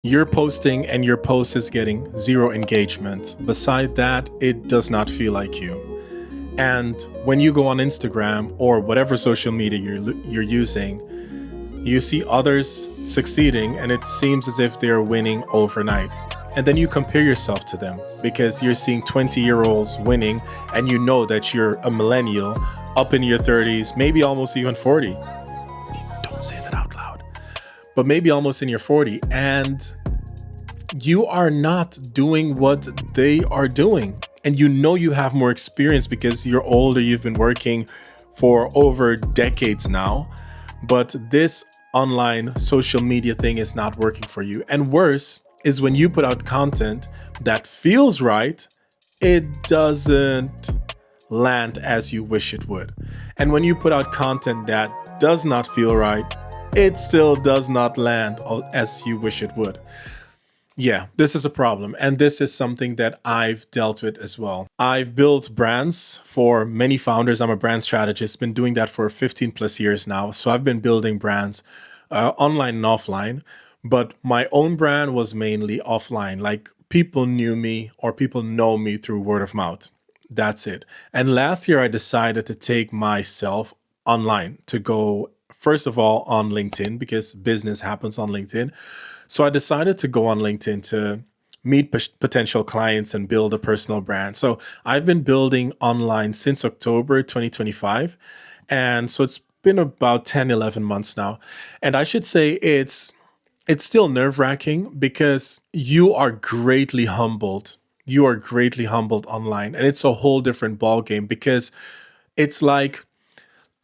You're posting and your post is getting zero engagement. Beside that, it does not feel like you. And when you go on Instagram or whatever social media you're using, you see others succeeding and it seems as if they're winning overnight. And then you compare yourself to them because you're seeing 20-year-olds winning and you know that you're a millennial up in your 30s, maybe almost even 40. Don't say that out loud. But maybe almost in your 40 and you are not doing what they are doing. And you know you have more experience because you're older, you've been working for over decades now. But this online social media thing is not working for you. And worse is when you put out content that feels right, it doesn't land as you wish it would. And when you put out content that does not feel right, it still does not land as you wish it would. Yeah, this is a problem. And this is something that I've dealt with as well. I've built brands for many founders. I'm a brand strategist, been doing that for 15 plus years now. So I've been building brands online and offline. But my own brand was mainly offline. Like people knew me or people know me through word of mouth. That's it. And last year, I decided to take myself online to go, first of all, on LinkedIn because business happens on LinkedIn. So I decided to go on LinkedIn to meet potential clients and build a personal brand. So I've been building online since October 2025. And so it's been about 10, 11 months now. And I should say it's still nerve-wracking because you are greatly humbled. You are greatly humbled online. And it's a whole different ballgame because it's like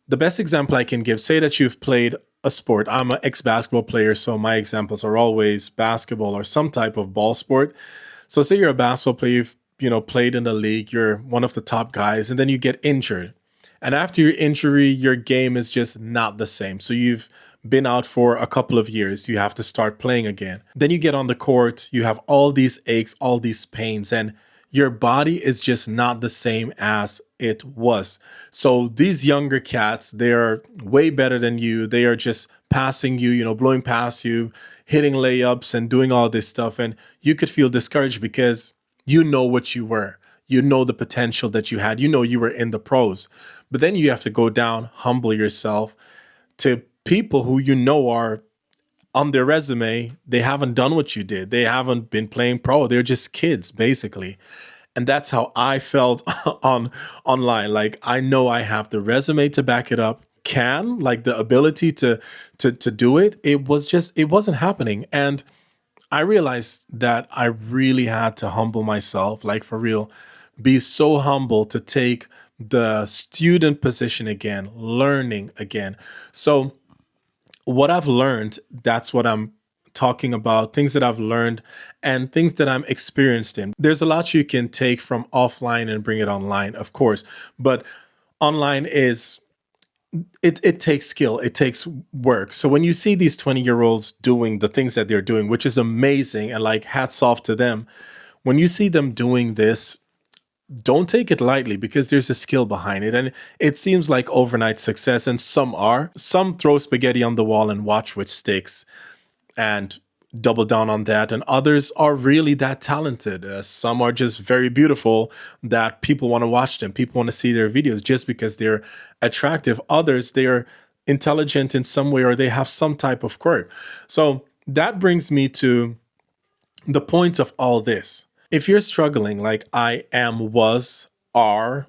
the best example I can give, say that you've played a sport. I'm an ex-basketball player, so my examples are always basketball or some type of ball sport. So say you're a basketball player, you've played in the league, you're one of the top guys, and then you get injured. And after your injury, your game is just not the same. So you've been out for a couple of years. You have to start playing again. Then you get on the court, you have all these aches, all these pains, and your body is just not the same as it was. So these younger cats, they are way better than you. They are just passing you, blowing past you, hitting layups and doing all this stuff. And you could feel discouraged because you know what you were. You know the potential that you had. You know you were in the pros. But then you have to go down, humble yourself to people who you know are on their resume, they haven't done what you did. They haven't been playing pro. They're just kids, basically. And that's how I felt online. Like I know I have the resume to back it up, like the ability to do it. It wasn't happening. And I realized that I really had to humble myself, like for real, be so humble to take the student position again, learning again. So what I've learned, that's what I'm talking about, things that I've learned and things that I'm experienced in. There's a lot you can take from offline and bring it online, of course, but online is it takes skill, it takes work. So when you see these 20-year-olds doing the things that they're doing, which is amazing and like hats off to them, when you see them doing this, don't take it lightly because there's a skill behind it. And it seems like overnight success, and some throw spaghetti on the wall and watch which sticks and double down on that. And others are really that talented. Some are just very beautiful that people want to watch them. People want to see their videos just because they're attractive. Others, they're intelligent in some way or they have some type of quirk. So that brings me to the point of all this. If you're struggling like I am, are,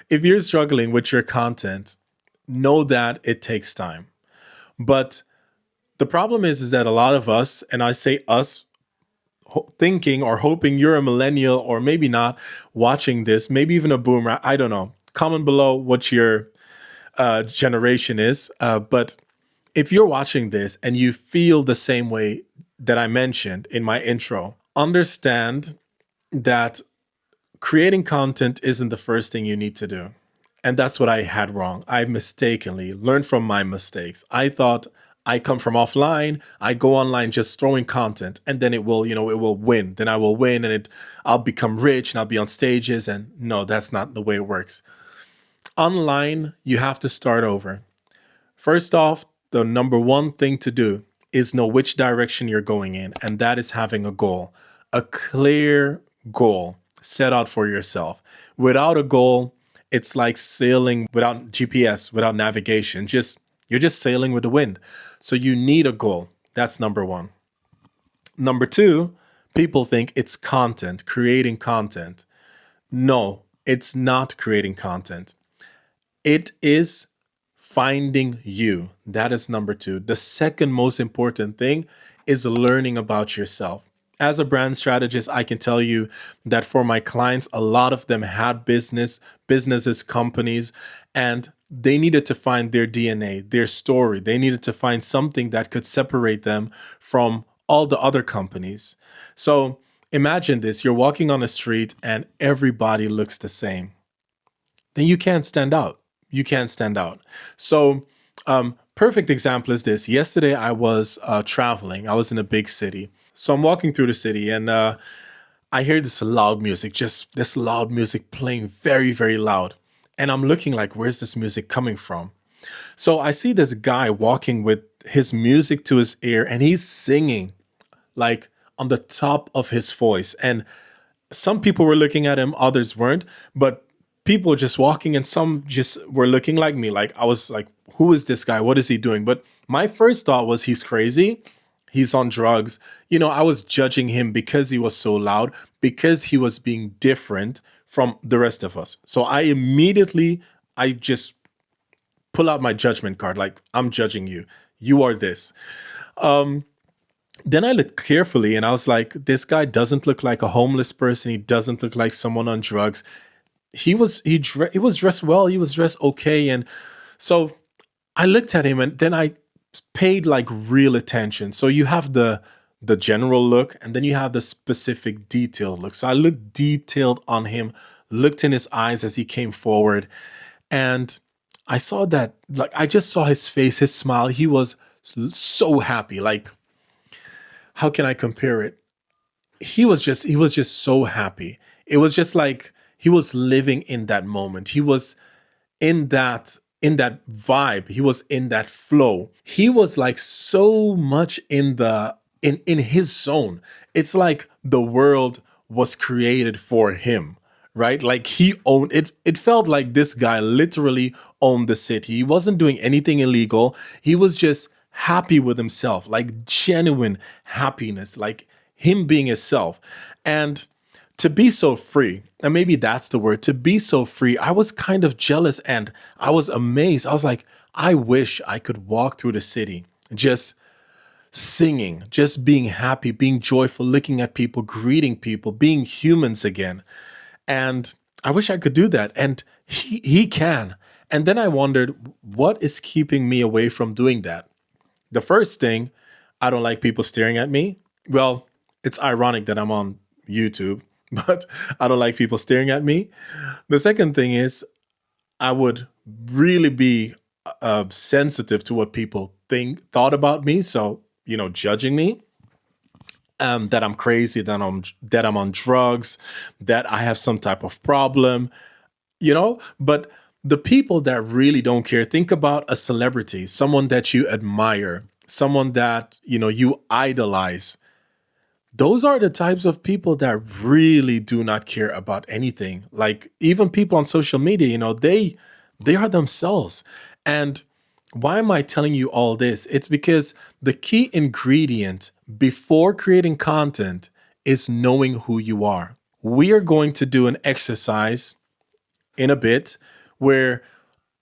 if you're struggling with your content, know that it takes time. But the problem is that a lot of us, and I say us, thinking or hoping you're a millennial or maybe not watching this, maybe even a boomer, I don't know. Comment below what your generation is. But if you're watching this and you feel the same way that I mentioned in my intro, understand that creating content isn't the first thing you need to do. And that's what I had wrong. I mistakenly learned from my mistakes. I thought I come from offline, I go online just throwing content and then it will, it will win. Then I will win and I'll become rich and I'll be on stages. And no, that's not the way it works. Online, you have to start over. First off, the number one thing to do is know which direction you're going in, and that is having a goal, a clear goal set out for yourself. Without a goal, it's like sailing without GPS, without navigation. Just you're just sailing with the wind. So you need a goal. That's number one. Number two, people think it's content, creating content. No, it's not creating content. It is finding you. That is number two. The second most important thing is learning about yourself. As a brand strategist, I can tell you that for my clients, a lot of them had businesses, companies, and they needed to find their DNA, their story. They needed to find something that could separate them from all the other companies. So imagine this, you're walking on a street and everybody looks the same. Then you can't stand out. You can't stand out. So, perfect example is this. Yesterday, I was traveling. I was in a big city. So I'm walking through the city and I hear this loud music, just this loud music playing very, very loud. And I'm looking like, where's this music coming from? So I see this guy walking with his music to his ear and he's singing like on the top of his voice. And some people were looking at him, others weren't. But people just walking and some just were looking like me. Like I was like, who is this guy? What is he doing? But my first thought was he's crazy. He's on drugs. I was judging him because he was so loud, because he was being different from the rest of us. So I just pull out my judgment card. Like, I'm judging you. You are this. Then I looked carefully and I was like, this guy doesn't look like a homeless person. He doesn't look like someone on drugs. He was dressed well. He was dressed okay. And so I looked at him and then I paid like real attention. So you have the general look and then you have the specific detailed look. So I looked detailed on him, looked in his eyes as he came forward, and I saw that, like, I just saw his face, his smile. He was so happy. Like, how can I compare it? He was just so happy. It was just like he was living in that moment. He was in that vibe. He was in that flow. He was like so much in his zone. It's like the world was created for him, right? Like he owned it. It felt like this guy literally owned the city. He wasn't doing anything illegal. He was just happy with himself, like genuine happiness, like him being himself. And to be so free, and maybe that's the word, to be so free, I was kind of jealous and I was amazed. I was like, I wish I could walk through the city just singing, just being happy, being joyful, looking at people, greeting people, being humans again. And I wish I could do that. And he can. And then I wondered, what is keeping me away from doing that? The first thing, I don't like people staring at me. Well, it's ironic that I'm on YouTube, but I don't like people staring at me. The second thing is, I would really be sensitive to what people thought about me. So, judging me, that I'm crazy, that I'm on drugs, that I have some type of problem, But the people that really don't care, think about a celebrity, someone that you admire, someone that, you idolize. Those are the types of people that really do not care about anything. Like even people on social media, they are themselves. And why am I telling you all this? It's because the key ingredient before creating content is knowing who you are. We are going to do an exercise in a bit where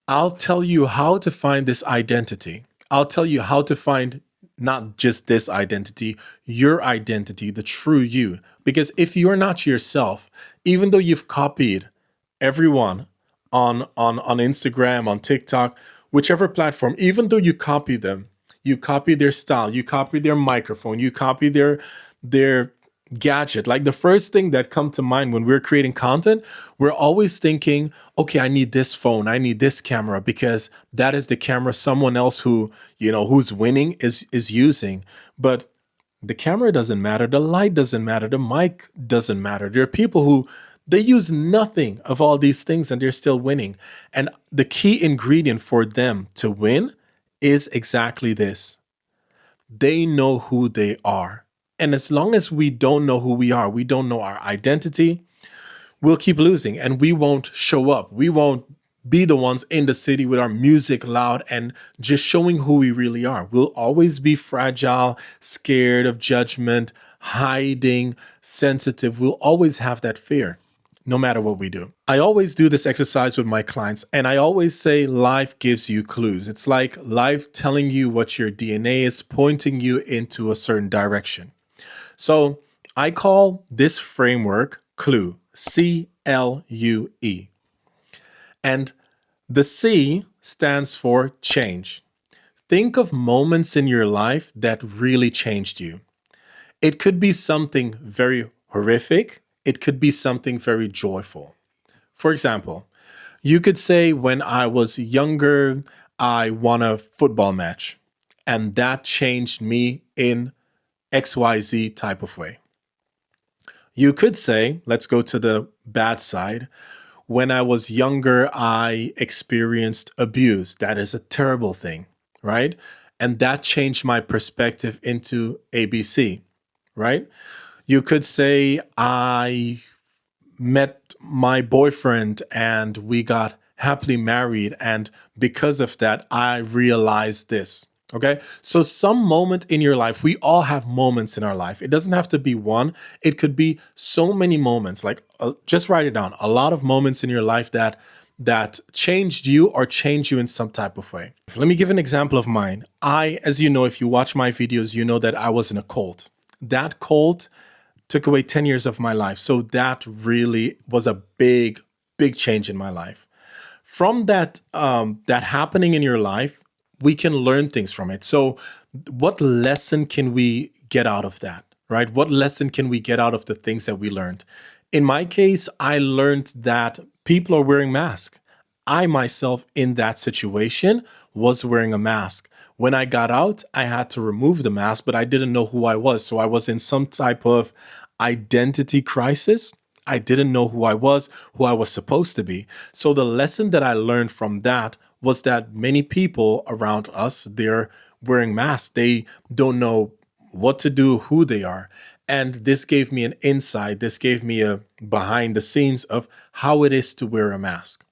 I'll tell you how to find this identity. I'll tell you how to find not just this identity, your identity, the true you. Because if you're not yourself, even though you've copied everyone on Instagram, on TikTok, whichever platform, even though you copy them, you copy their style, you copy their microphone, you copy their gadget. Like the first thing that come to mind when we're creating content, we're always thinking, okay, I need this phone, I need this camera because that is the camera someone else who's winning is using. But the camera doesn't matter, the light doesn't matter, the mic doesn't matter. There are people who they use nothing of all these things and they're still winning. And the key ingredient for them to win is exactly this. they know who they are. And as long as we don't know who we are, we don't know our identity, we'll keep losing and we won't show up. We won't be the ones in the city with our music loud and just showing who we really are. We'll always be fragile, scared of judgment, hiding, sensitive. We'll always have that fear no matter what we do. I always do this exercise with my clients, and I always say life gives you clues. It's like life telling you what your DNA is, pointing you into a certain direction. So I call this framework CLUE, CLUE. And the C stands for change. Think of moments in your life that really changed you. It could be something very horrific. It could be something very joyful. For example, you could say, when I was younger, I won a football match, and that changed me in XYZ type of way. You could say, let's go to the bad side. When I was younger, I experienced abuse. That is a terrible thing, right? And that changed my perspective into ABC, right? You could say, I met my boyfriend and we got happily married. And because of that, I realized this. Okay. So some moment in your life, we all have moments in our life. It doesn't have to be one. It could be so many moments. Like just write it down. A lot of moments in your life that changed you or changed you in some type of way. Let me give an example of mine. As you know, if you watch my videos, you know that I was in a cult. That cult took away 10 years of my life. So that really was a big, big change in my life. From that happening in your life, we can learn things from it. So what lesson can we get out of that, right? What lesson can we get out of the things that we learned? In my case, I learned that people are wearing masks. I myself in that situation was wearing a mask. When I got out, I had to remove the mask, but I didn't know who I was. So I was in some type of identity crisis. I didn't know who I was supposed to be. So the lesson that I learned from that was that many people around us, they're wearing masks. They don't know what to do, who they are. And this gave me an insight. This gave me a behind the scenes of how it is to wear a mask.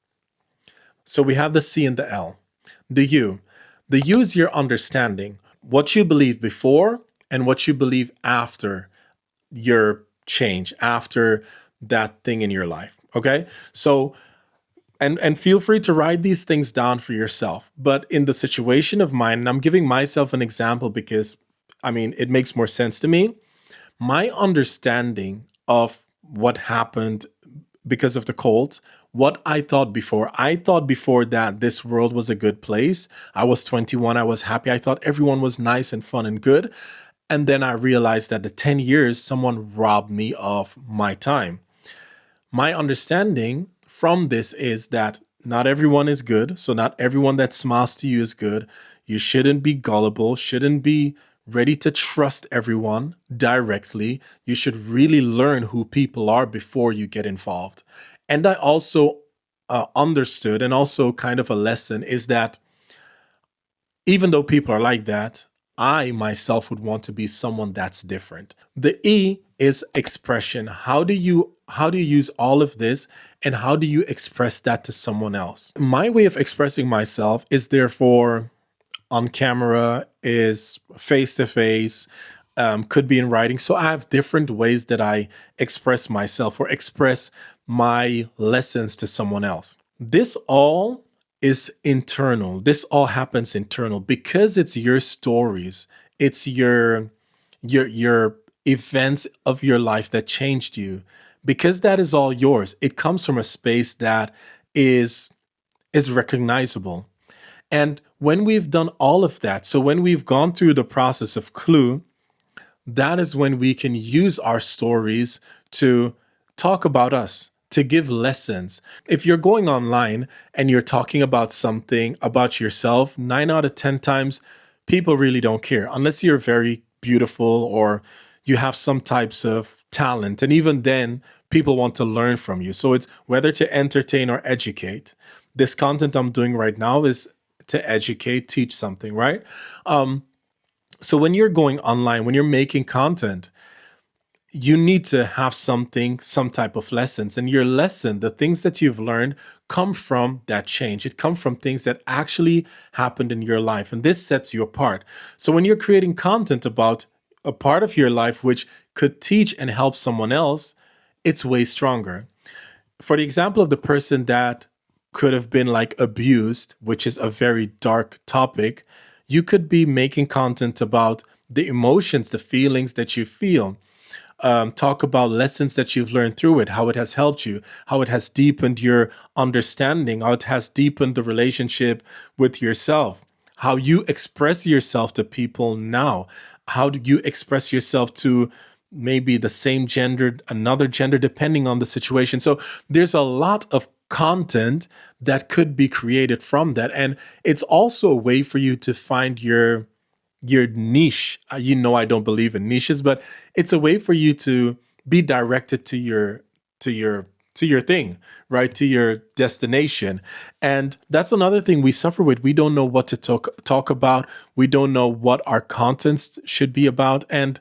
So we have the C and the L. The U. The U is your understanding. What you believe before and what you believe after your change, after that thing in your life. Okay? So and feel free to write these things down for yourself. But in the situation of mine, and I'm giving myself an example because, it makes more sense to me. My understanding of what happened because of the cult, what I thought before that this world was a good place. I was 21. I was happy. I thought everyone was nice and fun and good. And then I realized that the 10 years, someone robbed me of my time. My understanding from this is that not everyone is good. So not everyone that smiles to you is good. You shouldn't be gullible, shouldn't be ready to trust everyone directly. You should really learn who people are before you get involved. And I also understood, and also kind of a lesson, is that even though people are like that, I myself would want to be someone that's different. The E is expression. How do you use all of this, and how do you express that to someone else? My way of expressing myself is therefore on camera, is face to face, could be in writing. So I have different ways that I express myself or express my lessons to someone else. This all is internal. This all happens internal because it's your stories. It's your events of your life that changed you. Because that is all yours. It comes from a space that is recognizable. And when we've done all of that, so when we've gone through the process of Clue, that is when we can use our stories to talk about us, to give lessons. If you're going online and you're talking about something about yourself, 9 out of 10 times, people really don't care unless you're very beautiful or you have some types of talent. And even then, people want to learn from you. So it's whether to entertain or educate. This content I'm doing right now is to educate, teach something, right? So when you're going online, when you're making content, you need to have something, some type of lessons. And your lesson, the things that you've learned, come from that change. It comes from things that actually happened in your life. And this sets you apart. So when you're creating content about a part of your life which could teach and help someone else, it's way stronger. For the example of the person that could have been like abused, which is a very dark topic, you could be making content about the emotions, the feelings that you feel. Talk about lessons that you've learned through it, how it has helped you, how it has deepened your understanding, how it has deepened the relationship with yourself, how you express yourself to people now, how do you express yourself to maybe the same gender, another gender, depending on the situation. So there's a lot of content that could be created from that. And it's also a way for you to find your niche. You know, I don't believe in niches, but it's a way for you to be directed to your thing, right? To your destination. And that's another thing we suffer with. We don't know what to talk about. We don't know what our contents should be about. And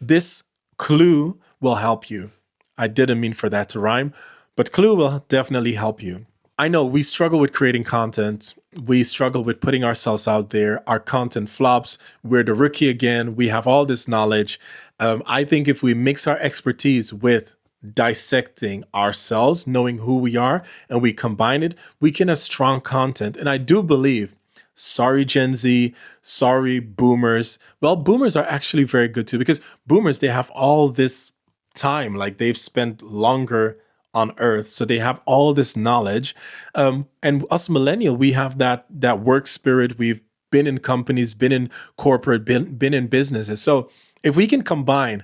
this clue will help you. I didn't mean for that to rhyme, but clue will definitely help you. I know we struggle with creating content. We struggle with putting ourselves out there. Our content flops. We're the rookie again. We have all this knowledge. I think if we mix our expertise with dissecting ourselves, knowing who we are, and we combine it, we can have strong content. And I do believe, sorry Gen Z, sorry boomers. Well, boomers are actually very good too, because boomers, they have all this time, like they've spent longer on earth, so they have all this knowledge, and us millennial, we have that work spirit. We've been in companies, been in corporate, been in businesses. So if we can combine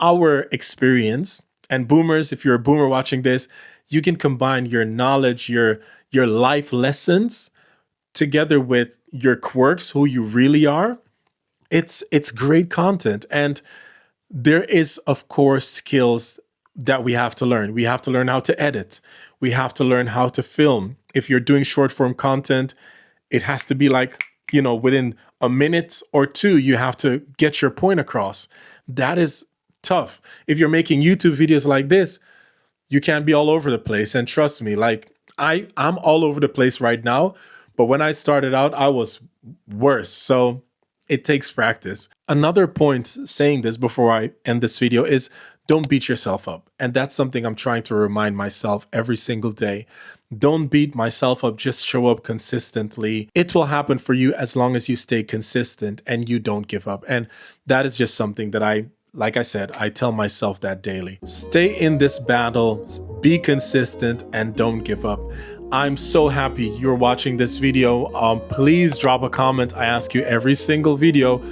our experience, and boomers, if you're a boomer watching this, you can combine your knowledge, your life lessons together with your quirks, who you really are. It's great content. And there is, of course, skills that we have to learn. We have to learn how to edit. We have to learn how to film. If you're doing short form content, it has to be like, within a minute or two, you have to get your point across. That is tough. If you're making YouTube videos like this, you can't be all over the place. And trust me, like I'm all over the place right now. But when I started out, I was worse. So it takes practice. Another point saying this before I end this video is don't beat yourself up. And that's something I'm trying to remind myself every single day. Don't beat myself up, just show up consistently. It will happen for you as long as you stay consistent and you don't give up. And that is just something that like I said, I tell myself that daily. Stay in this battle, be consistent, and don't give up. I'm so happy you're watching this video. Please drop a comment. I ask you every single video.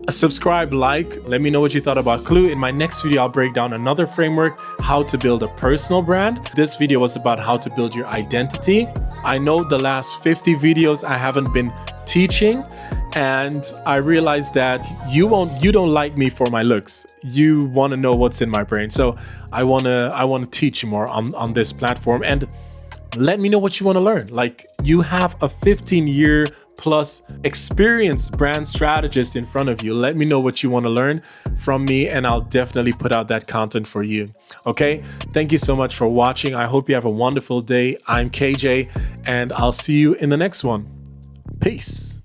Subscribe, like, let me know what you thought about Clue. In my next video, I'll break down another framework, how to build a personal brand. This video was about how to build your identity. I know the last 50 videos I haven't been teaching, and I realized that you don't like me for my looks. You want to know what's in my brain. So I want to teach you more on this platform, and let me know what you want to learn. Like, you have a 15-year plus experienced brand strategist in front of you. Let me know what you want to learn from me, and I'll definitely put out that content for you. Okay? Thank you so much for watching. I hope you have a wonderful day. I'm KJ, and I'll see you in the next one. Peace.